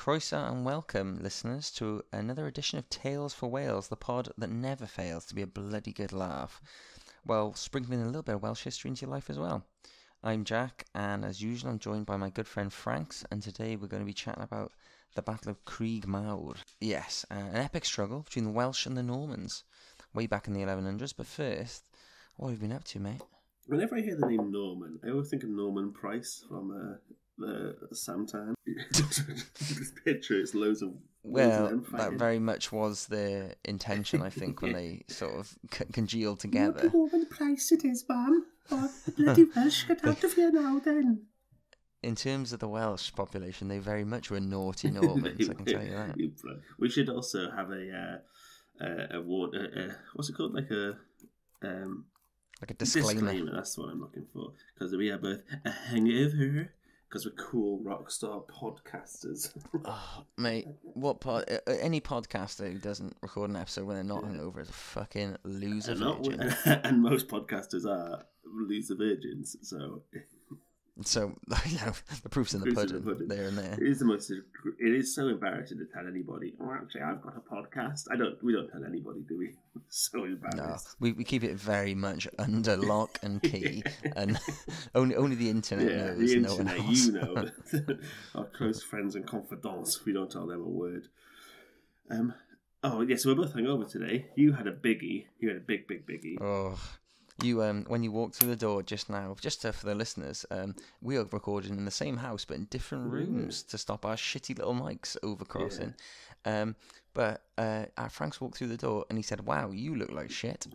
Croeso and welcome, listeners, to another edition of Tales for Wales, the pod that never fails to be a bloody good laugh, while sprinkling a little bit of Welsh history into your life as well. I'm Jack, and as usual, I'm joined by my good friend Franks, and today we're going to be chatting about the Battle of Crug Mawr. Yes, an epic struggle between the Welsh and the Normans, way back in the 1100s. But first, what have you been up to, mate? Whenever I hear the name Norman, I always think of Norman Price from Samtan. Just picture it's loads of Well, that very much was their intention, I think, when they sort of congealed together. Norman Price it is, ma'am. Oh, bloody Welsh, get out of here now, then. In terms of the Welsh population, they very much were naughty Normans, I can tell you that. We should also have what's it called? Like a disclaimer. That's what I'm looking for. Because we are both a hangover. Because we're cool rock star podcasters. Oh, mate, any podcaster who doesn't record an episode when they're not hungover is a fucking loser virgin. And most podcasters are loser virgins, so... So, the proof's in the pudding, there and there. It is so embarrassing to tell anybody, oh, actually, I've got a podcast. We don't tell anybody, do we? So embarrassed. No, we keep it very much under lock and key, and only the internet knows. The no internet, one else. you know. Our close friends and confidants, we don't tell them a word. So we're both hungover today. You had a biggie. You had a big biggie. Oh. You when you walked through the door just now, for the listeners, we are recording in the same house but in different rooms to stop our shitty little mics overcrossing. Yeah. But Frank's walked through the door and he said, "Wow, you look like shit."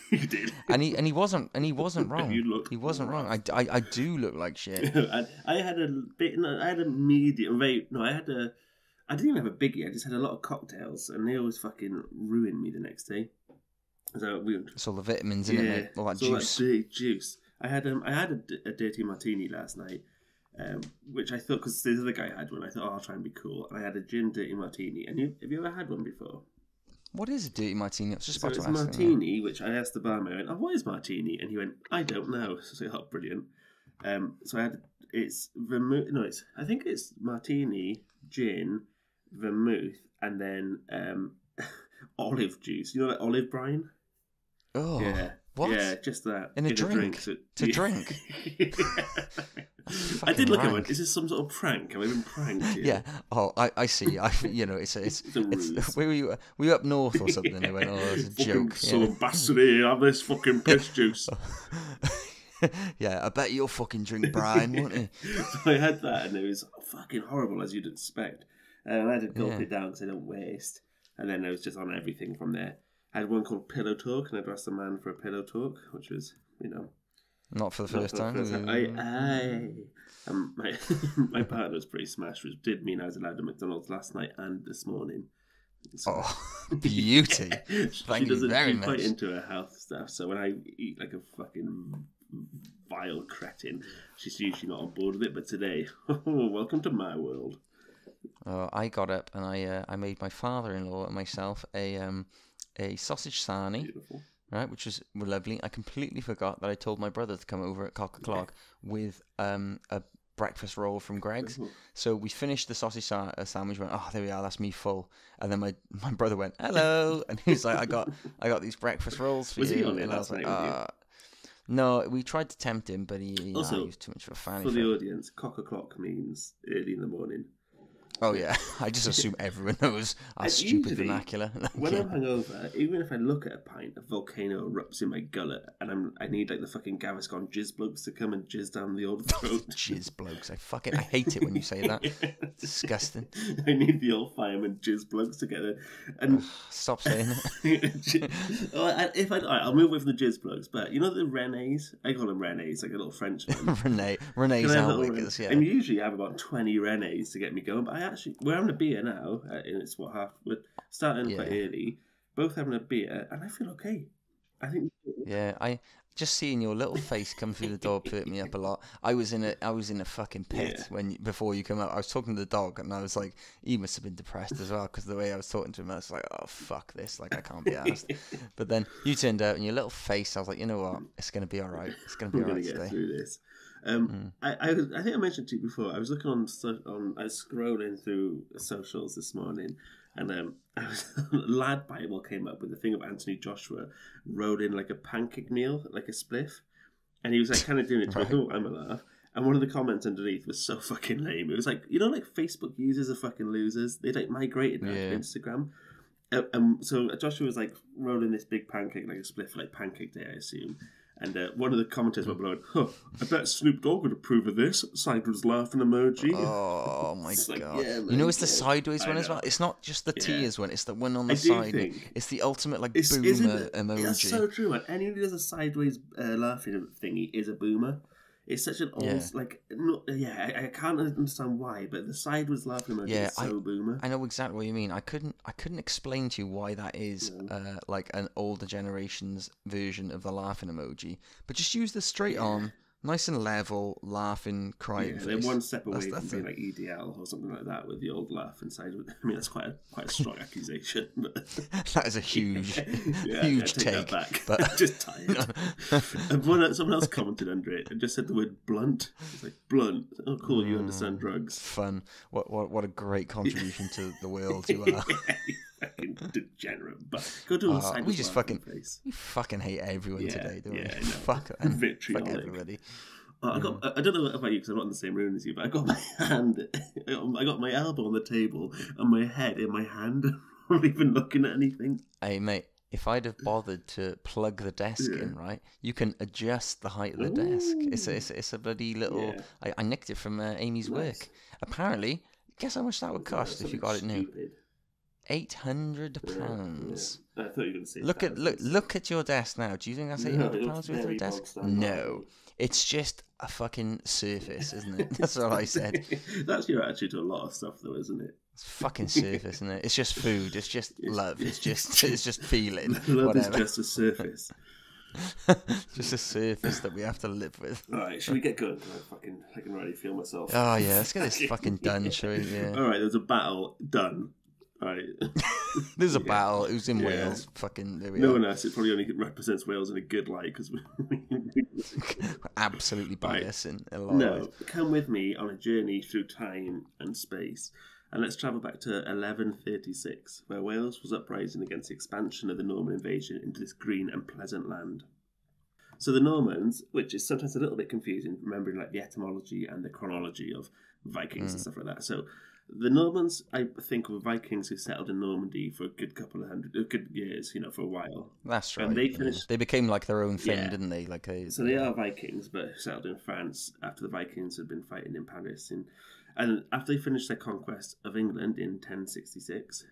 He did, and he wasn't wrong. He wasn't wrong. I do look like shit. I had a bit. No, I had a medium. I didn't even have a biggie. I just had a lot of cocktails, and they always fucking ruined me the next day. So it's all the vitamins in it, mate. All that juice. All that big juice. I had a dirty martini last night, which I thought, because the other guy had one, I thought, I'll try and be cool. And I had a gin dirty martini. And have you ever had one before? What is a dirty martini? I was just about to ask. It's martini, which I asked the barman. I went, "Oh, what is martini?" And he went, "I don't know." So I said, "Oh, brilliant." So I I think it's martini, gin, vermouth, and then olive juice. You know, like olive brine. Oh, yeah. What? Yeah, just that. In a drink? To drink? I did look at it. Is this some sort of prank? Have I been pranked? Yeah. Oh, I see. It's a ruse. Were you up north or something? They went, "Oh, it's a joke." Some bastard here, have this fucking piss juice. Yeah, I bet you'll fucking drink brine, won't you? So I had that, and it was fucking horrible, as you'd expect. And I had to gulp it down because I don't waste. And then I was just on everything from there. I had one called Pillow Talk, and I'd asked a man for a pillow talk, which was, not for the first time. My partner was pretty smashed, which did mean I was allowed to McDonald's last night and this morning. So, beauty. Thank you very much. She's quite into her health stuff, so when I eat like a fucking vile cretin, she's usually not on board with it, but today, welcome to my world. I got up and I made my father-in-law and myself a sausage sarnie. Beautiful. Right, which was lovely. I completely forgot that I told my brother to come over at cock o'clock with a breakfast roll from Greg's. So we finished the sausage sandwich. Went, "Oh, there we are. That's me full." And then my brother went, "Hello," and he was like, "I got these breakfast rolls for you." Was he on it and last night with you? No, we tried to tempt him, but he was too much of a fan. For the audience, cock o'clock means early in the morning. Oh yeah, I just assume everyone knows our stupid vernacular. When I'm hungover, even if I look at a pint, a volcano erupts in my gullet, and I need like the fucking Gaviscon jizz blokes to come and jizz down the old throat. Jizz blokes, I hate it when you say that. It's disgusting. I need the old fireman jizz blokes together. And stop saying it. I'll move away from the jizz blokes, but you know the Renes? I call them Renes, like a little Frenchman. Rene's Alwiggers, yeah. And usually I have about 20 Renes to get me going, but we're having a beer now, and it's we're starting quite early, both having a beer, and I feel okay. I think. Yeah, I just seeing your little face come through the door perked me up a lot. I was in a fucking pit before you come out. I was talking to the dog, and I was like, he must have been depressed as well, because the way I was talking to him, I was like, oh fuck this, like I can't be asked. But then you turned out, and your little face, I was like, you know what, it's gonna be all right. It's gonna be all right today. Get through this. I think I mentioned to you before. I was looking I was scrolling through socials this morning, and Lad Bible came up with the thing of Anthony Joshua wrote in like a pancake meal, like a spliff, and he was like kind of doing it to Right. oh, I'm a laugh. And one of the comments underneath was so fucking lame. It was like, like Facebook users are fucking losers. They like migrated now to Instagram. So Joshua was like rolling this big pancake, like a spliff, like Pancake Day, I assume. And one of the commenters went below, I bet Snoop Dogg would approve of this. Sideways laughing emoji. Oh my It's like, god! yeah, man, You know, it's the yeah. sideways I one as know. well. It's not just the tears one; it's the one on the I do side. think It's the ultimate like isn't boomer it? emoji. That's so true, man. Anyone who does a sideways laughing thingy is a boomer. It's such an old, I can't understand why, but the sideways laughing emoji is so boomer. I know exactly what you mean. I couldn't explain to you why that is like an older generation's version of the laughing emoji. But just use the straight on, nice and level, laughing, crying face. They're one step away from being like EDL or something like that with the old laugh inside. I mean, that's quite a strong accusation. But that is a huge, huge take take. That back. But just tired. And someone else commented under it and just said the word blunt. It's like blunt. Oh, cool. You understand drugs. Fun. What a great contribution to the world you are. Fucking degenerate. But go do a side. We just fucking hate everyone today, don't we? Fuck everybody. I don't know about you because I'm not in the same room as you, but I got my hand, I got my elbow on the table and my head in my hand. I'm not even looking at anything. Hey mate, if I'd have bothered to plug the desk in, right, you can adjust the height of the desk. It's a bloody little. Yeah. I nicked it from Amy's work. Apparently, guess how much that would cost if you got it new? £800. I thought you were going to say. Look at your desk now. Do you think that's £800 worth of a desk? No. It's just a fucking surface, isn't it? That's what I said. That's your attitude to a lot of stuff, though, isn't it? It's fucking surface, isn't it? It's just food. It's just love. It's just feeling. Love whatever. is just a surface. Just a surface that we have to live with. All right, should we get going? I can already feel myself. Oh yeah, let's get this fucking done, shall we? Yeah. All right, there's a battle done. Right. There's a battle. It was in Wales. Fucking there we are. No one else. It probably only represents Wales in a good light because we're absolutely biased in a lot of ways. Come with me on a journey through time and space, and let's travel back to 1136, where Wales was uprising against the expansion of the Norman invasion into this green and pleasant land. So the Normans, which is sometimes a little bit confusing, remembering like the etymology and the chronology of Vikings and stuff like that. So the Normans, I think, were Vikings who settled in Normandy for a good good years, for a while. That's right. And they finished. They became like their own thing, didn't they? So they are Vikings, but settled in France after the Vikings had been fighting in Paris. And after they finished their conquest of England in 1066,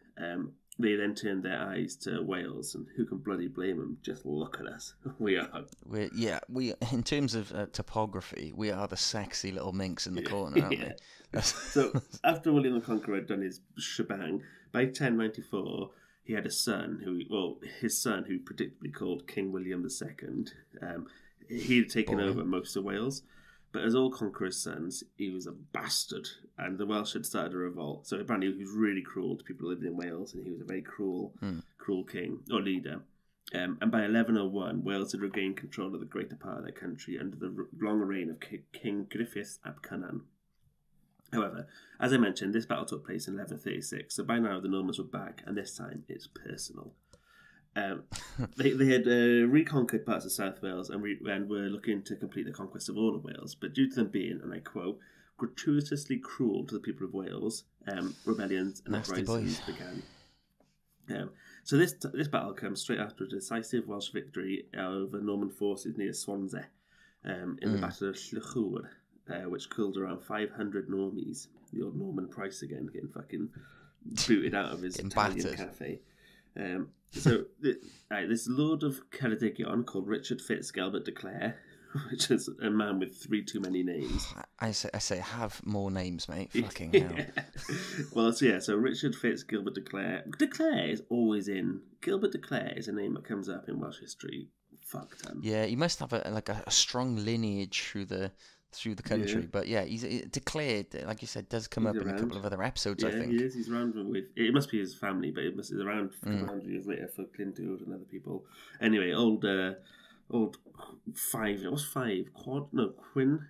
they then turned their eyes to Wales, and who can bloody blame them? Just look at us. We in terms of topography, we are the sexy little minks in the corner, aren't we? So after William the Conqueror had done his shebang, by 1094 he had a son his son who predictably called King William II. He had taken over most of Wales, but as all conquerors' sons, he was a bastard, and the Welsh had started a revolt. So apparently he was really cruel to people living in Wales, and he was a very cruel king or leader. And by 1101, Wales had regained control of the greater part of their country under the long reign of King Griffith ap Cynan. However, as I mentioned, this battle took place in 1136, so by now the Normans were back, and this time it's personal. They had reconquered parts of South Wales and were looking to complete the conquest of all of Wales, but due to them being, and I quote, gratuitously cruel to the people of Wales, rebellions and uprisings began. So this battle comes straight after a decisive Welsh victory over Norman forces near Swansea in the Battle of Llychwr, which killed around 500 normies. The old Norman Price again, getting fucking booted out of his Italian cafe. So this Lord of Ceredigion called Richard Fitzgilbert de Clare, which is a man with 3 too many names. I say have more names, mate. Fucking hell. Well, so Richard Fitzgilbert de Clare. De Clare is always in. Gilbert de Clare is a name that comes up in Welsh history. Fuck ton. Yeah, he must have a strong lineage through the country, but he's declared, like you said, does come up in a couple of other episodes. I think he is. He's around with. It must be his family, but it's around 100 years later for Clintood and other people. Anyway, old 5. What's 5? Quin.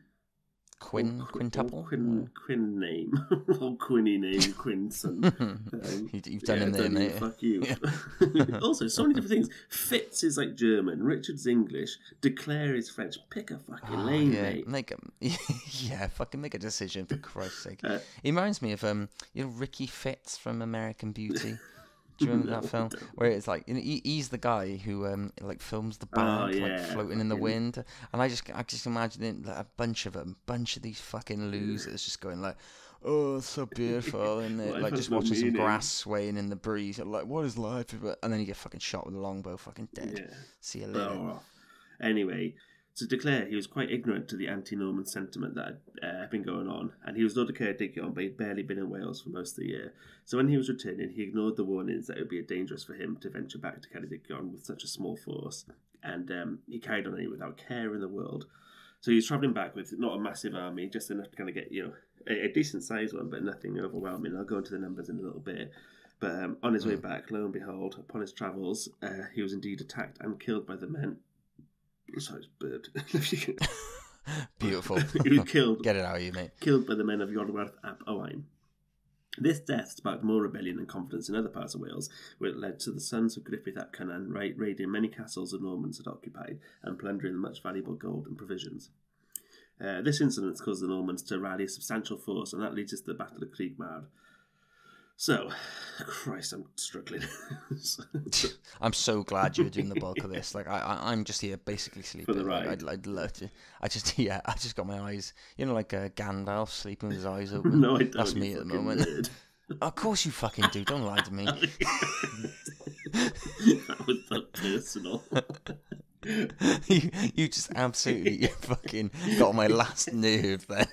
quintuple? Quinn name. Or Quinny name, Quinson. You've done him there, mate. Fuck you. Yeah. Also, so many different things. Fitz is like German, Richard's English, Declare is French. Pick a fucking lane, mate. Fucking make a decision, for Christ's sake. He reminds me of Ricky Fitz from American Beauty. Do you remember that film where it's like he's the guy who like films the bag floating in the wind, and I just imagine it, like, a bunch of these fucking losers just going like, oh, it's so beautiful, and like just watching some grass swaying in the breeze, like, what is life? And then you get fucking shot with a longbow, fucking dead. Yeah. See you later. Anyway. To declare, he was quite ignorant to the anti-Norman sentiment that had been going on, and he was not a Ceredigion, but he'd barely been in Wales for most of the year. So when he was returning, he ignored the warnings that it would be dangerous for him to venture back to Ceredigion with such a small force, and he carried on without care in the world. So he was travelling back with not a massive army, just enough to kind of get a decent-sized one, but nothing overwhelming. I'll go into the numbers in a little bit. But on his way back, lo and behold, upon his travels, he was indeed attacked and killed by the men. Sorry, bird. Beautiful. He was killed. Get it out of you, mate. Killed by the men of Iorwerth ap Owain. This death sparked more rebellion and confidence in other parts of Wales, where it led to the sons of Griffith ap Cynan raiding many castles the Normans had occupied and plundering much valuable gold and provisions. This incident caused the Normans to rally a substantial force, and that leads us to the Battle of Crug, Mawr. So, Christ, I'm struggling. I'm so glad you're doing the bulk of this. Like, I'm just here basically sleeping. For the ride. I'd love to. I just got my eyes, like Gandalf sleeping with his eyes open. No, I don't. That's me at the moment. Nerd. Of course you fucking do. Don't lie to me. That was so personal. you just absolutely fucking got on my last nerve there.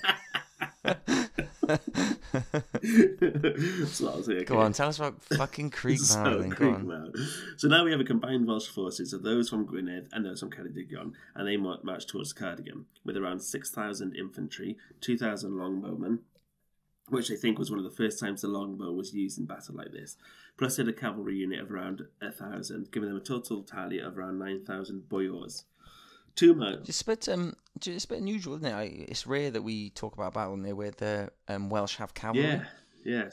Go on, tell us about fucking Crug Mawr then. Go on. So now we have a combined Welsh forces of those from Gwynedd and those from Ceredigion, and they march towards Cardigan with around 6,000 infantry, 2,000 longbowmen, which they think was one of the first times the longbow was used in battle like this. Plus they had a cavalry unit of around 1,000, giving them a total tally of around 9,000 boyars. 2 months. It's a bit unusual, isn't it? It's rare that we talk about a battle in there where the Welsh have cavalry. Yeah.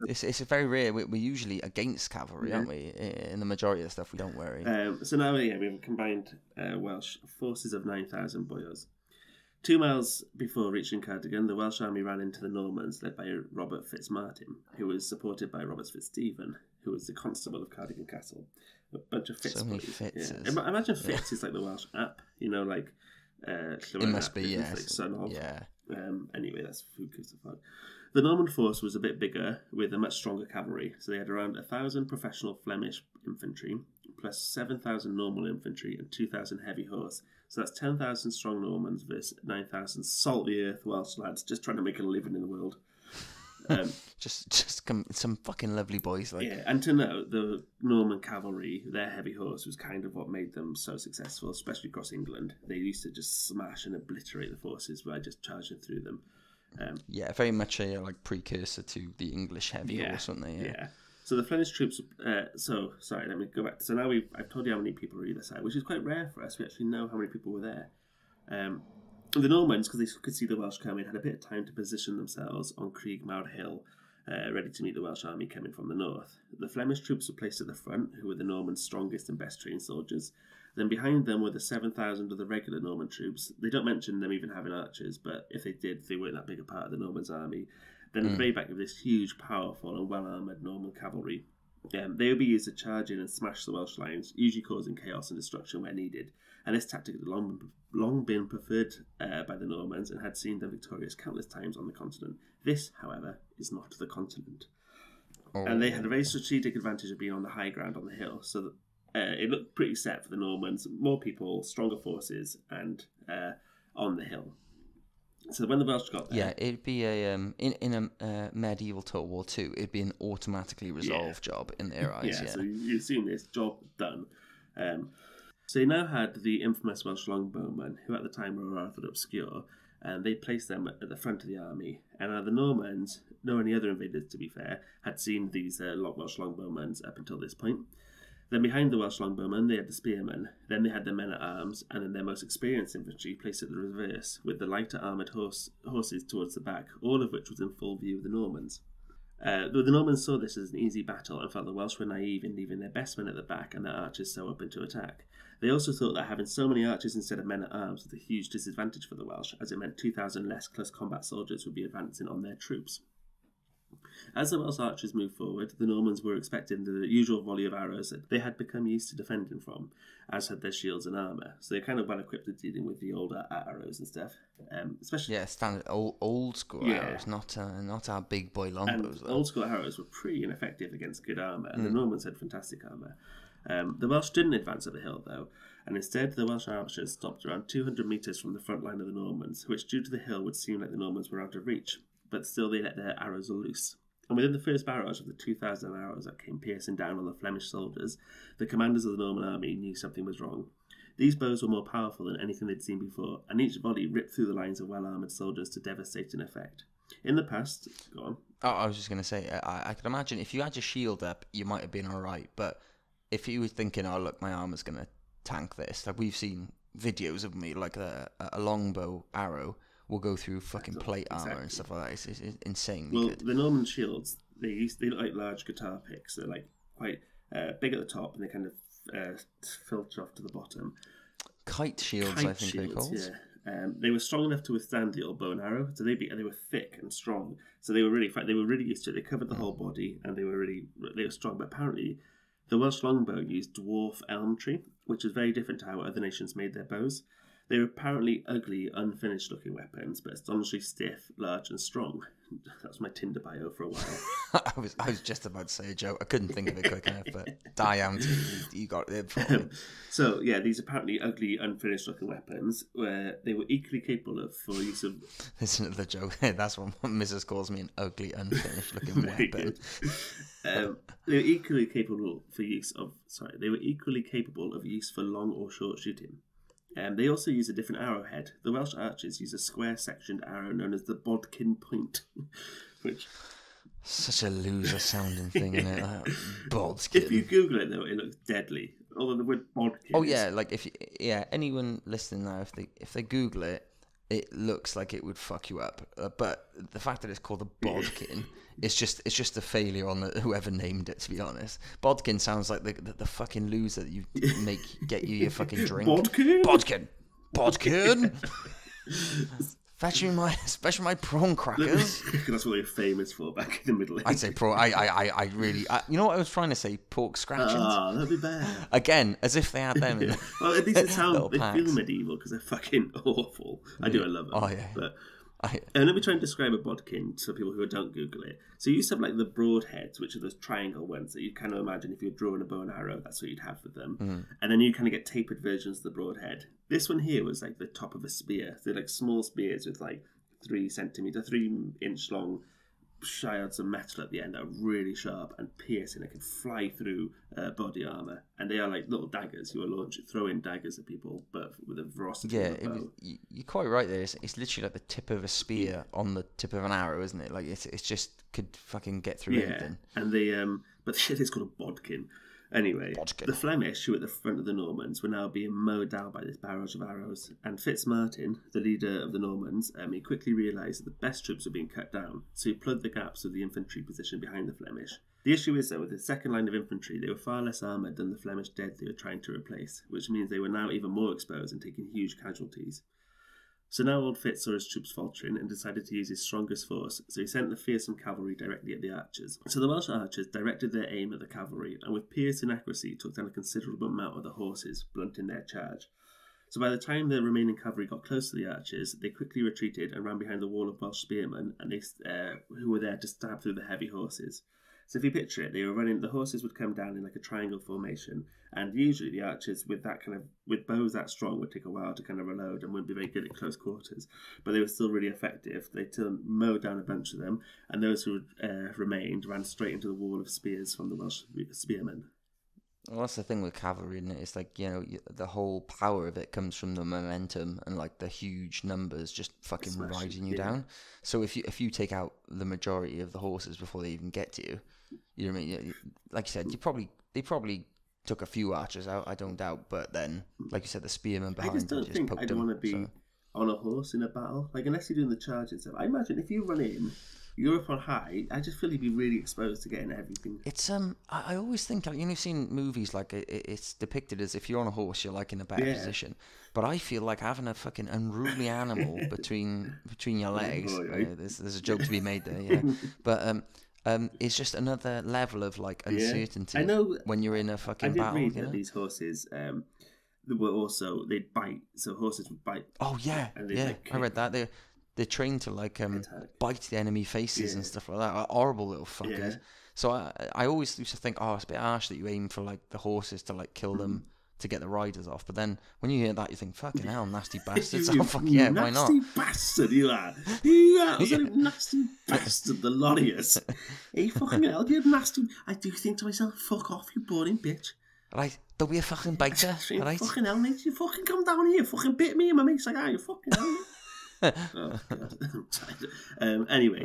It's very rare. We're usually against cavalry, aren't we? In the majority of the stuff we don't worry. So now, we have a combined Welsh forces of 9,000 boyars. 2 miles before reaching Cardigan, the Welsh army ran into the Normans, led by Robert Fitzmartin, who was supported by Robert Fitzstephen, who was the constable of Cardigan Castle. A bunch of Fitz. So many Fitzes. Yeah. Imagine Fitz is like the Welsh app, like... it must be, yes. Like son of. Yeah. Anyway, that's who gives a fuck. The Norman force was a bit bigger, with a much stronger cavalry. So they had around 1,000 professional Flemish infantry, plus 7,000 normal infantry and 2,000 heavy horse. So that's 10,000 strong Normans versus 9,000 salt-the-earth Welsh lads just trying to make a living in the world. Just some fucking lovely boys, like. Yeah, and to note, the Norman cavalry, their heavy horse was kind of what made them so successful, especially across England. They used to just smash and obliterate the forces by just charging through them. Very much a precursor to the English heavy horse, weren't they? Yeah. So the Flemish troops. Sorry, let me go back. So now I've told you how many people were either side, which is quite rare for us. We actually know how many people were there. The Normans, because they could see the Welsh coming, had a bit of time to position themselves on Crug Mawr Hill, ready to meet the Welsh army coming from the north. The Flemish troops were placed at the front, who were the Normans' strongest and best trained soldiers. Then behind them were the 7,000 of the regular Norman troops. They don't mention them even having archers, but if they did, they weren't that big a part of the Normans' army. Then at the very back of this huge, powerful and well-armoured Norman cavalry. They would be used to charge in and smash the Welsh lines, usually causing chaos and destruction where needed. And this tactic had long been preferred by the Normans and had seen them victorious countless times on the continent. This, however, is not the continent. Oh. And they had a very strategic advantage of being on the high ground on the hill, so that it looked pretty set for the Normans. More people, stronger forces, and on the hill. So when the Welsh got there... Yeah, it'd be in a medieval Total War II, it'd be an automatically resolved job in their eyes. So you've seen this, job done. So they now had the infamous Welsh longbowmen, who at the time were rather obscure, and they placed them at the front of the army. And the Normans, nor any other invaders to be fair, had seen these Welsh longbowmen up until this point. Then behind the Welsh longbowmen, they had the spearmen, then they had their men-at-arms, and then their most experienced infantry placed at the reverse, with the lighter armoured horses towards the back, all of which was in full view of the Normans. The Normans saw this as an easy battle and felt the Welsh were naive in leaving their best men at the back and their archers so open to attack. They also thought that having so many archers instead of men-at-arms was a huge disadvantage for the Welsh, as it meant 2,000 less close combat soldiers would be advancing on their troops. As the Welsh archers moved forward, the Normans were expecting the usual volley of arrows that they had become used to defending from, as had their shields and armour. So they're kind of well equipped at dealing with the older arrows and stuff. Especially standard old school arrows, not our big boy longbows. And old school arrows were pretty ineffective against good armour, and the Normans had fantastic armour. The Welsh didn't advance up the hill, though, and instead the Welsh archers stopped around 200 metres from the front line of the Normans, which due to the hill would seem like the Normans were out of reach, but still they let their arrows loose. And within the first barrage of the 2,000 arrows that came piercing down on the Flemish soldiers, the commanders of the Norman army knew something was wrong. These bows were more powerful than anything they'd seen before, and each volley ripped through the lines of well-armoured soldiers to devastating effect. In the past... Go on. Oh, I was just going to say, I could imagine if you had your shield up, you might have been alright, but if you were thinking, oh, look, my armour's going to tank this, like we've seen videos of me, like a longbow arrow will go through fucking plate armour and stuff like that. It's insane. Well, the Norman shields, they look like large guitar picks. They're like quite big at the top, and they kind of filter off to the bottom. Kite shields, I think they're called. Yeah. They were strong enough to withstand the old bow and arrow, so they were thick and strong. So they were really used to it. They covered the whole body, and they were strong. But apparently, the Welsh longbow used dwarf elm tree, which was very different to how other nations made their bows. They were apparently ugly, unfinished-looking weapons, but astonishingly stiff, large, and strong. That was my Tinder bio for a while. I was just about to say a joke. I couldn't think of it quick enough, but Diam, you got it for me. So, yeah, these apparently ugly, unfinished-looking weapons, where they were equally capable of for use of... Listen to the joke. That's what Mrs. calls me, an ugly, unfinished-looking weapon. They were equally capable of use for long or short shooting. They also use a different arrowhead. The Welsh archers use a square-sectioned arrow known as the bodkin point, which... Such a loser-sounding thing, isn't it? Bodkin. If you Google it, though, it looks deadly. Although the word bodkin... Oh, yeah, like, anyone listening now, if they Google it, it looks like it would fuck you up. But the fact that it's called a bodkin... It's just a failure on whoever named it, to be honest. Bodkin sounds like the fucking loser that you get you your fucking drink. Bodkin. Fetch me my prawn crackers. That's what they were famous for back in the Middle Ages. I'd say prawn. I really. You know what I was trying to say? Pork scratchings. Oh, that'd be bad. Again, as if they had them. In well, at least they feel medieval because they're fucking awful. I love them. Oh yeah. But and let me try and describe a bodkin to people who don't Google it. So you used to have like the broad heads, which are those triangle ones that you kind of imagine if you're drawing a bow and arrow, that's what you'd have with them. Mm. And then you kind of get tapered versions of the broad head. This one here was like the top of a spear. They're like small spears with like 3-inch long shards of metal at the end that are really sharp and piercing. They can fly through body armour. And they are like little daggers. You are throwing daggers at people, but with a velocity of a bow. You're quite right there. It's literally like the tip of a spear on the tip of an arrow, isn't it? Like it's just could fucking get through anything. And they but the shit is called a bodkin. Anyway, the Flemish, who were at the front of the Normans, were now being mowed down by this barrage of arrows. And Fitzmartin, the leader of the Normans, he quickly realised that the best troops were being cut down, so he plugged the gaps of the infantry position behind the Flemish. The issue is, though, with the second line of infantry, they were far less armoured than the Flemish dead they were trying to replace, which means they were now even more exposed and taking huge casualties. So now old Fitz saw his troops faltering and decided to use his strongest force, so he sent the fearsome cavalry directly at the archers. So the Welsh archers directed their aim at the cavalry, and with piercing accuracy took down a considerable amount of the horses, blunting their charge. So by the time the remaining cavalry got close to the archers, they quickly retreated and ran behind the wall of Welsh spearmen, and who were there to stab through the heavy horses. So if you picture it, the horses would come down in like a triangle formation, and usually the archers with bows that strong would take a while to kind of reload and wouldn't be very good at close quarters, but they were still really effective. They mowed down a bunch of them, and those who remained ran straight into the wall of spears from the Welsh spearmen. Well, that's the thing with cavalry, isn't it? It's like, the whole power of it comes from the momentum and like the huge numbers just fucking riding you down. So if you take out the majority of the horses before they even get to you, you know what I mean? Like you said, they probably took a few archers out, I don't doubt. But then, like you said, the spearmen I behind just don't think poked I'd them. want to be So. on a horse in a battle. Like, unless you're doing the charge and stuff. I imagine if you run in, you're up on high, I just feel you'd be really exposed to getting everything. It's I always think, like, you've seen movies like it's depicted as if you're on a horse, you're like in a better position. But I feel like having a fucking unruly animal between your legs. There's a joke to be made there, yeah. But it's just another level of like uncertainty. I know when you're in a fucking I did battle. read that these horses were also, they'd bite, so horses would bite. Oh yeah, like, I read that they're trained to like bite the enemy faces and stuff like that. Like, horrible little fuckers. Yeah. So I always used to think, oh, it's a bit harsh that you aim for like the horses to like kill them to get the riders off. But then when you hear that, you think, fucking hell, nasty bastards. Oh fuck yeah, why not? Nasty bastard, you are. You absolute nasty bastard, the laughtiest. Hey, fucking hell, you nasty. I do think to myself, fuck off, you boring bitch. Right, don't be a fucking biter, right? Fucking hell, mate, you fucking come down here, fucking bit me, and my mate's like, you fucking hell. Oh, God, I'm tired. Anyway,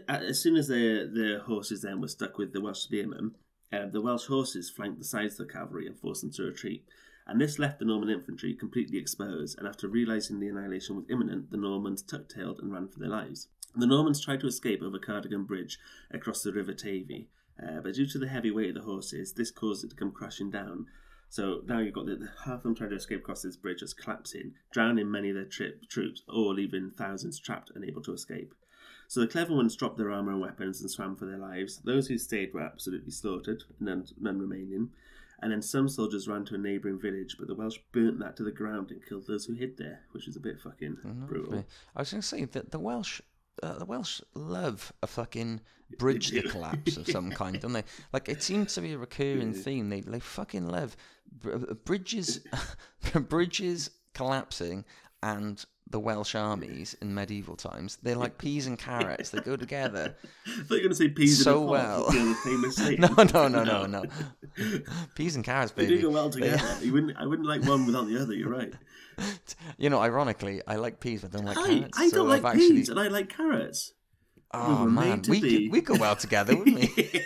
as soon as the horses then were stuck with the Welsh spearmen, the Welsh horses flanked the sides of the cavalry and forced them to retreat. And this left the Norman infantry completely exposed, and after realising the annihilation was imminent, the Normans tuck-tailed and ran for their lives. The Normans tried to escape over Cardigan Bridge across the River Tavy, but due to the heavy weight of the horses, this caused it to come crashing down. So now you've got the half of them trying to escape across this bridge as collapsing, drowning many of their troops, or leaving thousands trapped, unable to escape. So the clever ones dropped their armour and weapons and swam for their lives. Those who stayed were absolutely slaughtered, none remaining. And then some soldiers ran to a neighbouring village, but the Welsh burnt that to the ground and killed those who hid there, which is a bit fucking brutal. I was going to say that the Welsh love a fucking bridge to collapse of some kind, don't they? Like, it seems to be a recurring theme. They fucking love bridges, bridges collapsing, and the Welsh armies in medieval times. They're like peas and carrots. They go together. I thought you were going to say peas so and well. The famous saying. No. Peas and carrots, baby. They do go well together. I wouldn't like one without the other. You're right. You know, ironically, I like peas, but I don't like carrots. I don't like peas, and I like carrots. Oh man, we go well together, wouldn't we?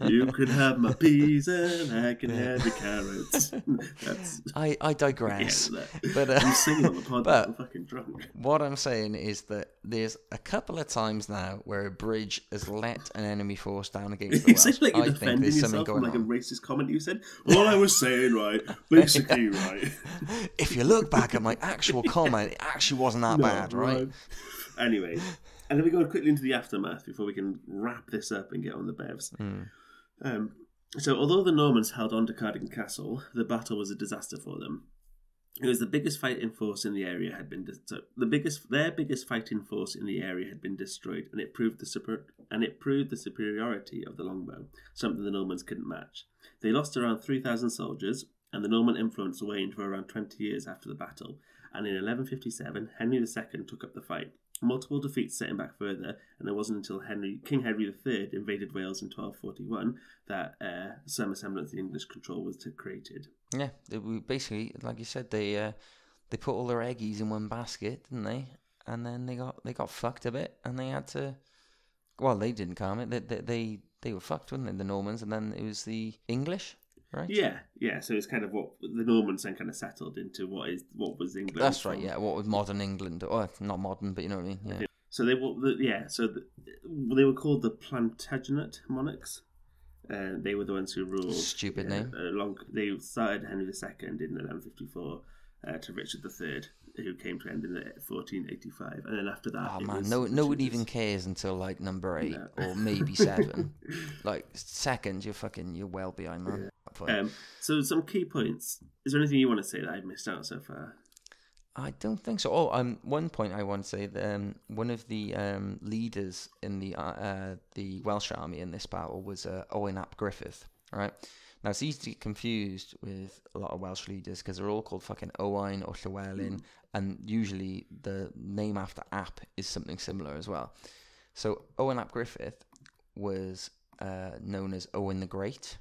You can have my peas and I can have your carrots. I digress. But I'm singing on the pod, I'm fucking drunk. What I'm saying is that there's a couple of times now where a bridge has let an enemy force down against the Welsh. It's like you're defending yourself from like a racist comment you said. All I was saying, right, basically, right. If you look back at my actual comment, it actually wasn't that bad, right? Anyway. And then we go quickly into the aftermath before we can wrap this up and get on the bevs. So although the Normans held on to Cardigan Castle, the battle was a disaster for them. It was the biggest fighting force in the area had been their biggest fighting force in the area had been destroyed, and it proved the superiority of the longbow, something the Normans couldn't match. They lost around 3,000 soldiers, and the Norman influence waned for around 20 years after the battle. And in 1157, Henry II took up the fight. Multiple defeats set him back further, and it wasn't until King Henry III invaded Wales in 1241 that some semblance of English control was created. Yeah, basically, like you said, they put all their eggies in one basket, didn't they? And then they got fucked a bit, and they had to. Well, they didn't calm it. They were fucked, weren't they? The Normans, and then it was the English. Right? Yeah. So it's kind of what the Normans then kind of settled into what was England. That's right. Yeah, what was modern England? Or not modern, but you know what I mean. Yeah. So they were called the Plantagenet monarchs. They were the ones who ruled. Stupid name. They started Henry II in 1154 to Richard III, who came to end in 1485, and then after that, no one even cares until like number 8 or maybe 7. Like second, you're well behind, man. Yeah. So some key points. Is there anything you want to say that I've missed out so far? I don't think so. One point I want to say that one of the leaders in the Welsh army in this battle was Owen ap Griffith. All right. Now it's easy to get confused with a lot of Welsh leaders because they're all called fucking Owain or Llywelyn, and usually the name after ap is something similar as well. So Owen ap Griffith was known as Owen the Great,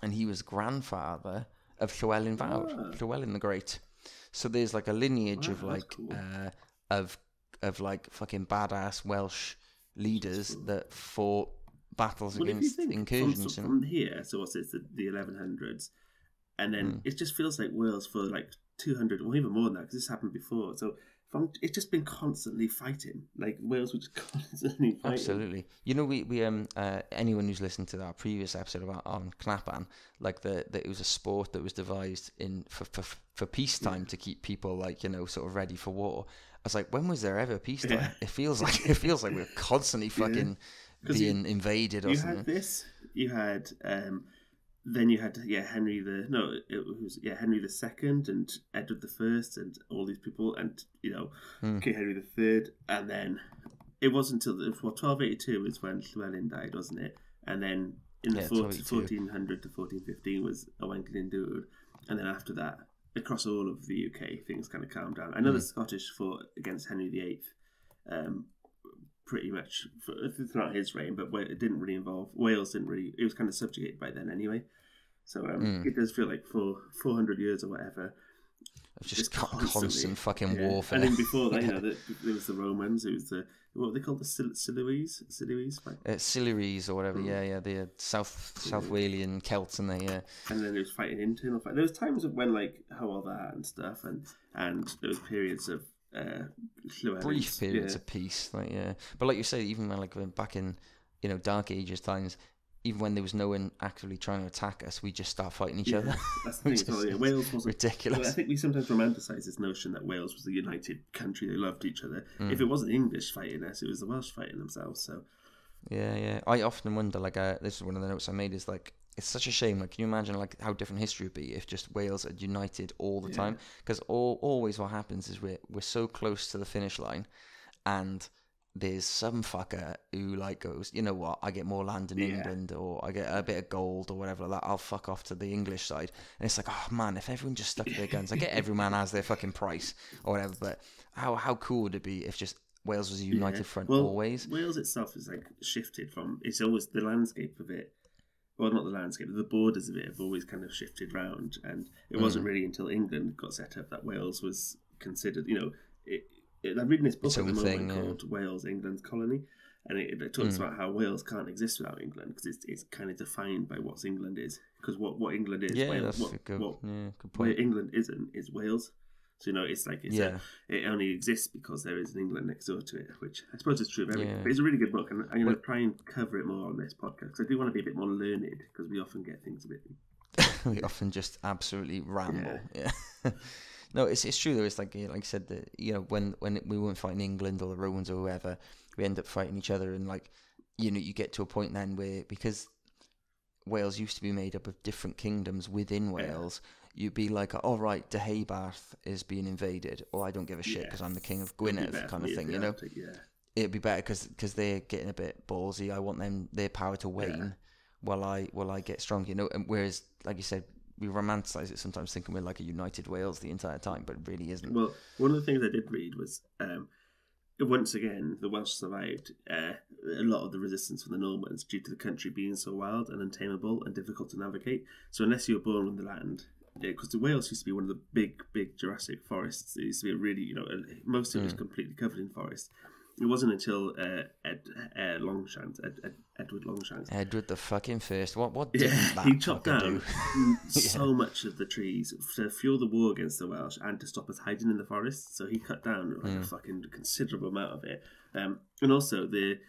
and he was grandfather of Llywelyn Fawr, Llywelyn the Great. So there's like a lineage of like cool. of like fucking badass Welsh leaders that fought battles Well, if you against think incursions. from here, so what's this, the 1100s, and then it just feels like Wales for like 200 or even more than that, because this happened before. So it's just been constantly fighting. Like Wales was just constantly fighting. Absolutely. You know, we anyone who's listened to our previous episode about on Clapan, like that it was a sport that was devised in for peacetime to keep people like, you know, sort of ready for war. I was like, when was there ever peacetime? Yeah. It feels like we're constantly fucking being invaded or something. You had this. You had then you had Henry Henry II and Edward I and all these people, and you know King Henry III, and then it wasn't until 1282 is when Llewellyn died, wasn't it? And then in the 1400 to 1415 was Owain Glyndŵr, and then after that, across all of the UK, things kind of calmed down. I know the Scottish fought against Henry VIII, pretty much throughout his reign, but it didn't really involve Wales. It was kind of subjugated by then anyway. So it does feel like for 400 years or whatever, just constant fucking warfare. And then before that, you know, there was the Romans. It was what were they called, the Silures, like Silures or whatever. The South Walian Celts, and they. And then it was fighting internal fight. There was times of when like that and stuff, and there was periods of brief periods of peace, but like you say, even when like back in, you know, Dark Ages times, even when there was no one actively trying to attack us, we just start fighting each other. That's the thing. Wales wasn't ridiculous. I think we sometimes romanticize this notion that Wales was a united country; they loved each other. If it wasn't the English fighting us, it was the Welsh fighting themselves. So I often wonder, like, this is one of the notes I made, is like, it's such a shame. Like, can you imagine like how different history would be if just Wales had united all the time? Because always what happens is we're so close to the finish line, and there's some fucker who like goes, you know what, I get more land in England, or I get a bit of gold or whatever like that, I'll fuck off to the English side. And it's like, oh man, if everyone just stuck to their guns, I get every man has their fucking price or whatever, but how cool would it be if just Wales was a united front always? Wales itself is like shifted from, it's always the landscape of it, well, not the landscape, the borders of it have always kind of shifted round, and it wasn't really until England got set up that Wales was considered, you know, I'm reading this book at the moment called Wales, England's Colony, and it talks about how Wales can't exist without England, because it's kind of defined by what England is. Because what England is, Wales, that's a good point. Where England isn't is Wales. So you know, it's like it only exists because there is an England next door to it, which I suppose is true of everything. But it's a really good book, and I'm going to try and cover it more on this podcast, because I do want to be a bit more learned, because we often get things a bit. We often just absolutely ramble. Yeah. No, it's true though. It's like you said, that, you know, when we weren't fighting England or the Romans or whoever, we end up fighting each other, and like, you know, you get to a point then where, because Wales used to be made up of different kingdoms within Wales, you'd be like, oh right, Deheubarth is being invaded, or I don't give a shit because I'm the king of Gwynedd, kind of thing, you know. It'd be better because they're getting a bit ballsy. I want their power to wane while I get strong, you know. And whereas, like you said, we romanticize it sometimes, thinking we're like a united Wales the entire time, but it really isn't. Well, one of the things I did read was, once again, the Welsh survived a lot of the resistance from the Normans due to the country being so wild and untamable and difficult to navigate. So unless you were born on the land, because the Wales used to be one of the big Jurassic forests. It used to be a really, you know, most of it was completely covered in forest. It wasn't until Edward Longshanks. Edward the fucking first. What did that he chopped down do? so much of the trees to fuel the war against the Welsh and to stop us hiding in the forest. So he cut down like a fucking considerable amount of it. And also the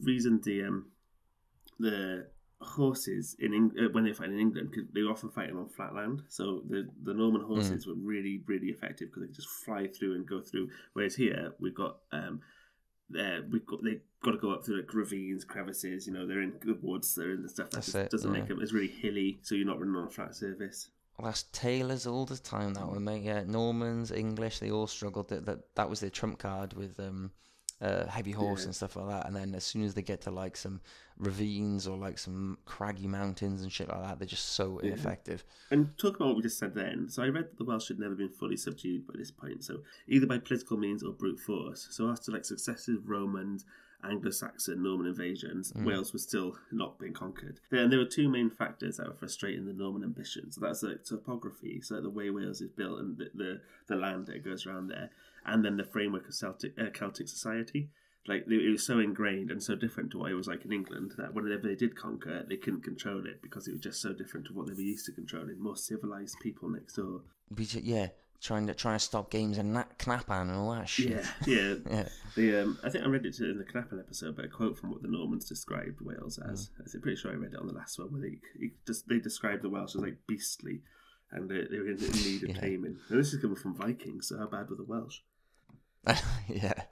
reason the horses when they fight in England, because they were often fighting on flat land, so the Norman horses were really effective because they could just fly through and go through. Whereas here we've got they've got to go up through like ravines, crevices. You know, they're in the woods, they're in the stuff that doesn't make them. It's really hilly, so you're not running on a flat surface. Well, that's tailors all the time, that one, mate. Yeah, Normans, English, they all struggled. That was their trump card with heavy horse and stuff like that. And then as soon as they get to like some ravines or like some craggy mountains and shit like that, they're just so ineffective. And talk about what we just said then. So I read that the Welsh had never been fully subdued by this point, so either by political means or brute force. So after like successive Roman, Anglo-Saxon, Norman invasions, Wales was still not being conquered. And there were two main factors that were frustrating the Norman ambition. So that's like topography, so the way Wales is built and the land that goes around there, and then the framework of Celtic society. like it was so ingrained and so different to what it was like in England that whenever they did conquer, they couldn't control it because it was just so different to what they were used to controlling. More civilized people next door. Yeah, trying to stop games and Knapan and all that shit. Yeah. Yeah. I think I read it in the Knappen episode, but a quote from what the Normans described Wales as. I'm pretty sure I read it on the last one, where they described the Welsh as like beastly, and they were in need of taming. And this is coming from Vikings, so how bad were the Welsh? Yeah,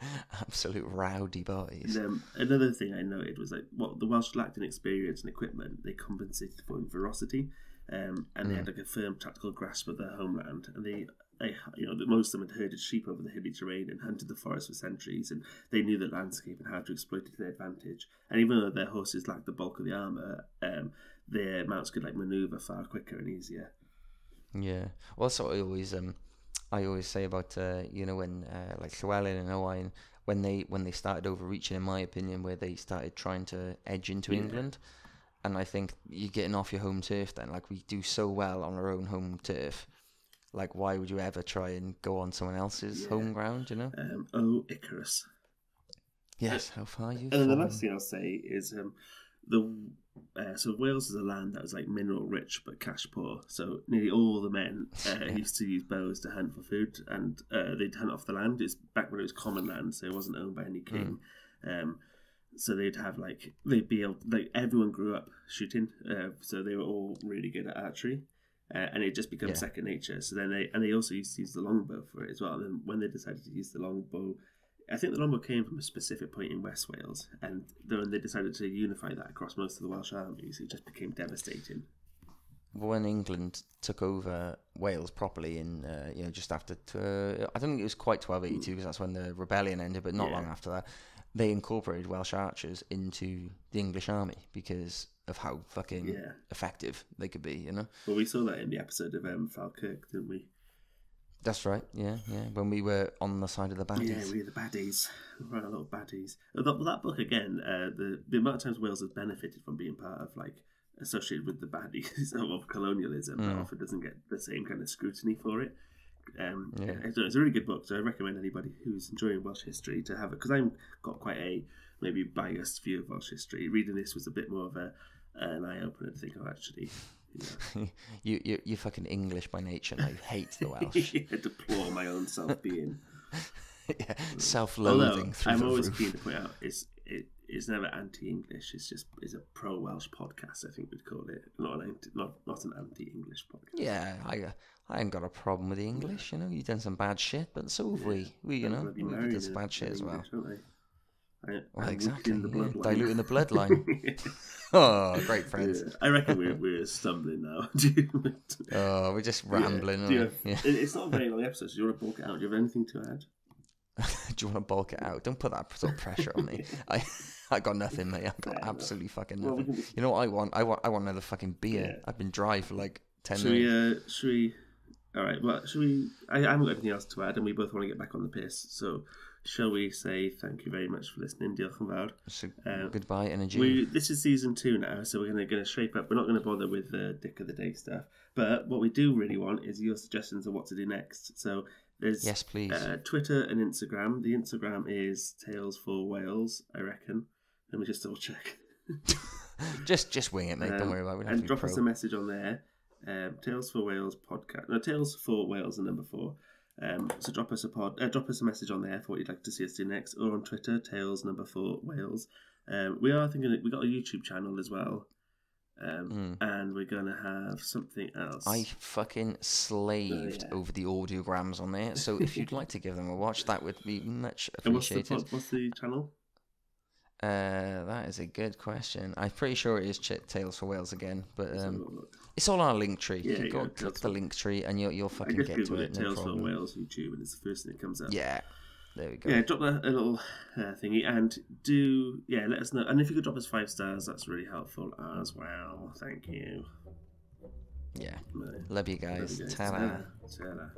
absolute rowdy boys. And another thing I noted was like what the Welsh lacked in experience and equipment, they compensated for in ferocity, and they had like a firm tactical grasp of their homeland, and they most of them had herded sheep over the hilly terrain and hunted the forest for centuries, and they knew the landscape and how to exploit it to their advantage. And even though their horses lacked the bulk of the armour, their mounts could like manoeuvre far quicker and easier. Yeah, well, that's what I always say about when like Llywelyn and Owain, when they started overreaching, in my opinion, where they started trying to edge into England, and I think you're getting off your home turf then. Like, we do so well on our own home turf. Like, why would you ever try and go on someone else's home ground, you know? Icarus. Yes, how far you? And the last thing I'll say is so Wales is a land that was like mineral rich but cash poor. So nearly all the men used to use bows to hunt for food, and they'd hunt off the land. It's back when it was common land, so it wasn't owned by any king. So they'd have they'd be able, everyone grew up shooting, so they were all really good at archery. And it just becomes second nature. So then they also used to use the longbow for it as well. And then when they decided to use the longbow, I think the longbow came from a specific point in West Wales, and then they decided to unify that across most of the Welsh armies, it just became devastating. When England took over Wales properly in just after I don't think it was quite 1282 because that's when the rebellion ended, but not long after that, they incorporated Welsh archers into the English army because of how fucking effective they could be, you know? Well, we saw that in the episode of Falkirk, didn't we? That's right, yeah. When we were on the side of the baddies. Yeah, we were the baddies. We were our little baddies. That book, again, the amount of times Wales has benefited from being part of, associated with the baddies of colonialism, but often doesn't get the same kind of scrutiny for it. It's a really good book, so I recommend anybody who's enjoying Welsh history to have it, because I've got quite a maybe biased view of Welsh history. Reading this was a bit more of an eye-opener to think of, actually. You're fucking English by nature, and I hate the Welsh. I deplore my own self-being. Self-loathing. I'm always keen to point out it's never anti-English. It's a pro-Welsh podcast, I think we'd call it. Not an anti-English podcast. Yeah, I ain't got a problem with the English. You know, you've done some bad shit, but so have we. We did some bad shit as well. Well, exactly. Diluting the bloodline. Oh, great friends. Yeah. I reckon we're stumbling now. We're just rambling. It's not a very long episode, so do you want to bulk it out? Do you have anything to add? Do you want to bulk it out? Don't put that sort of pressure on me. I got nothing, mate. I got absolutely fucking nothing. Well, you know what I want? I want another fucking beer. Yeah. I've been dry for 10 minutes. Should we? All right. Well, should we? I haven't got anything else to add, and we both want to get back on the piss. So, shall we say thank you very much for listening? Diolch yn fawr. So, goodbye and adieu. This is season 2 now, so we're going to shape up. We're not going to bother with the Dick of the Day stuff, but what we do really want is your suggestions of what to do next. So there's yes, please. Twitter and Instagram. The Instagram is Tales for Wales, I reckon. Let me just double check. just wing it, mate. Don't worry about it. And drop us a message on there. Tales for Wales podcast. No, Tales for Wales and number 4. So drop us a message on there for what you'd like to see us do next, or on Twitter, Tales number 4 Wales. We are thinking that we got a YouTube channel as well, and we're gonna have something else. I fucking slaved over the audiograms on there, so if you'd like to give them a watch, that would be much appreciated. And what's the channel? That is a good question. I'm pretty sure it is Tales for Wales again, but it's all on our link tree. Yeah, you go click the link tree and you'll fucking get to it. Tales for Wales YouTube, and it's the first thing that comes up. Yeah, there we go. Yeah, drop a little thingy, and let us know. And if you could drop us 5 stars, that's really helpful as well. Thank you. Yeah, love you guys. Ta-ra. Ta-ra.